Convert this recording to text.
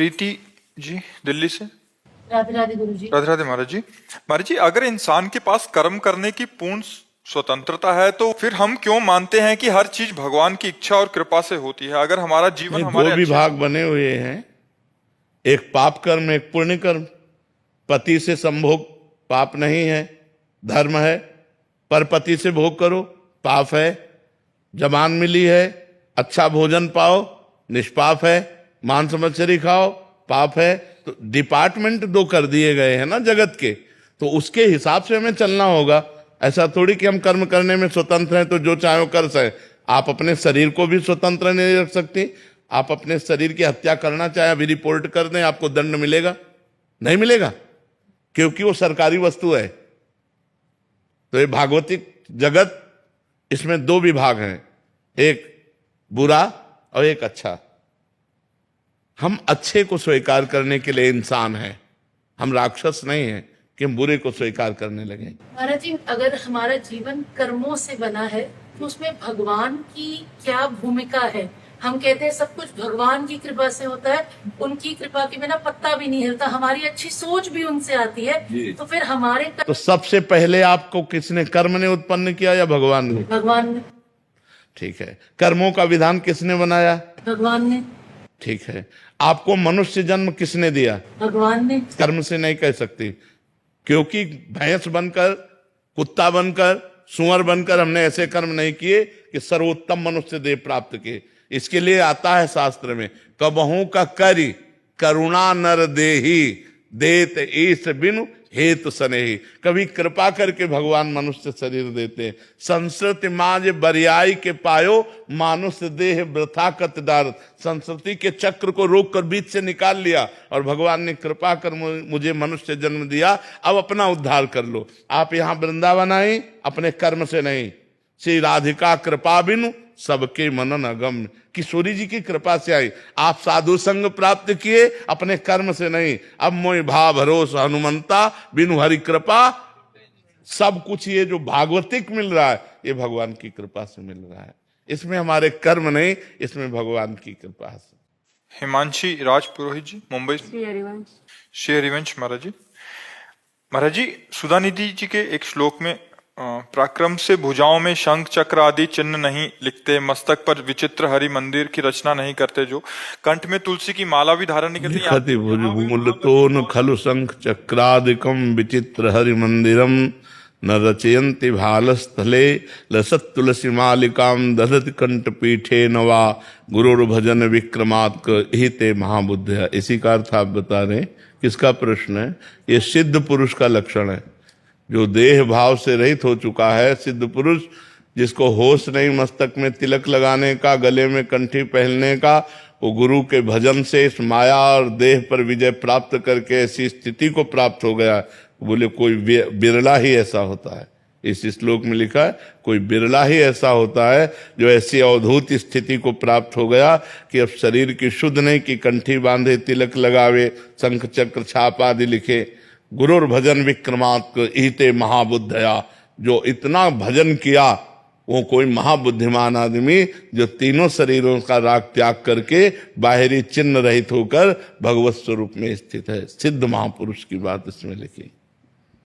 प्रीति जी दिल्ली से। राधे राधे गुरु जी। राधे राधे महाराज जी। महाराज जी, अगर इंसान के पास कर्म करने की पूर्ण स्वतंत्रता है तो फिर हम क्यों मानते हैं कि हर चीज भगवान की इच्छा और कृपा से होती है? अगर हमारा जीवन हमारे दो विभाग बने हुए हैं, एक पाप कर्म, एक पुण्य कर्म। पति से संभोग पाप नहीं है, धर्म है। पर पति से भोग करो, पाप है। जबान मिली है, अच्छा भोजन पाओ, निष्पाप है। मांस मछली खाओ, पाप है। तो डिपार्टमेंट दो कर दिए गए हैं ना जगत के, तो उसके हिसाब से हमें चलना होगा। ऐसा थोड़ी कि हम कर्म करने में स्वतंत्र हैं तो जो चाहे कर सके। आप अपने शरीर को भी स्वतंत्र नहीं रख सकती। आप अपने शरीर की हत्या करना चाहे अभी रिपोर्ट कर दें, आपको दंड मिलेगा? नहीं मिलेगा, क्योंकि वो सरकारी वस्तु है। तो ये भागवतिक जगत, इसमें दो विभाग हैं, एक बुरा और एक अच्छा। हम अच्छे को स्वीकार करने के लिए इंसान हैं, हम राक्षस नहीं हैं कि हम बुरे को स्वीकार करने लगे। महाराज जी, अगर हमारा जीवन कर्मों से बना है तो उसमें भगवान की क्या भूमिका है? हम कहते हैं सब कुछ भगवान की कृपा से होता है, उनकी कृपा के बिना पत्ता भी नहीं हिलता। हमारी अच्छी सोच भी उनसे आती है, तो फिर हमारे तो सबसे पहले आपको किसने, कर्म ने उत्पन्न किया या भगवान ने? भगवान ने। ठीक है। कर्मों का विधान किसने बनाया? भगवान ने। ठीक है। आपको मनुष्य जन्म किसने दिया? भगवान ने। कर्म से नहीं कह सकती, क्योंकि भैंस बनकर, कुत्ता बनकर, सुअर बनकर हमने ऐसे कर्म नहीं किए कि सर्वोत्तम मनुष्य देह प्राप्त किए। इसके लिए आता है शास्त्र में, कबहू का करी करुणा नर देही देत ईश बिनु हेतु सनेही। कभी कृपा करके भगवान मनुष्य शरीर देते हैं। संस्कृति माज बरियाई के पायो मानुष देह वृथा कत डार। संस्कृति के चक्र को रोक कर बीच से निकाल लिया और भगवान ने कृपा कर मुझे मनुष्य जन्म दिया, अब अपना उद्धार कर लो। आप यहाँ वृंदावन आई अपने कर्म से नहीं, श्री राधिका कृपा बिनु सबके मनन अगम। किशोरी जी की कृपा से आई। आप साधु संग प्राप्त किए अपने कर्म से नहीं। अब मोहि भाव भरोसा हनुमंता बिनु हरि कृपा। सब कुछ ये जो भागवतिक मिल रहा है ये भगवान की कृपा से मिल रहा है। इसमें हमारे कर्म नहीं, इसमें भगवान की कृपा से। हिमांशी राज पुरोहित जी मुंबई से। श्री हरिवंश महाराज जी। महाराज जी, सुधानिधि जी के एक श्लोक में पराक्रम से भुजाओं में शंख चक्र आदि चिन्ह नहीं लिखते, मस्तक पर विचित्र हरि मंदिर की रचना नहीं करते, जो कंठ में तुलसी की माला भी धारण नहीं करते। भुजमूलतोन खलु शंख चक्रादिकम विचित्र हरि मंदिरम न रचयन्ति भालस्थले लसत तुलसी मालिकाम दधत कंठ पीठे नवा गुरुर भजन विक्रमात्क हिते महाबुद्ध। इसी का अर्थ आप बता रहे। किसका प्रश्न है? ये सिद्ध पुरुष का लक्षण है, जो देह भाव से रहित हो चुका है। सिद्ध पुरुष जिसको होश नहीं मस्तक में तिलक लगाने का, गले में कंठी पहनने का, वो गुरु के भजन से इस माया और देह पर विजय प्राप्त करके ऐसी स्थिति को प्राप्त हो गया। बोले कोई बिरला ही ऐसा होता है। इस श्लोक में लिखा है कोई बिरला ही ऐसा होता है जो ऐसी अवधूत स्थिति को प्राप्त हो गया कि अब शरीर की शुद्ध नहीं कि कंठी बांधे, तिलक लगावे, शंख चक्र छाप आदि लिखे। गुरुर भजन विक्रमात्क ईते महाबुद्धया। जो इतना भजन किया वो कोई महाबुद्धिमान आदमी जो तीनों शरीरों का राग त्याग करके बाहरी चिन्ह रहित होकर भगवत स्वरूप में स्थित है। सिद्ध महापुरुष की बात इसमें लिखी।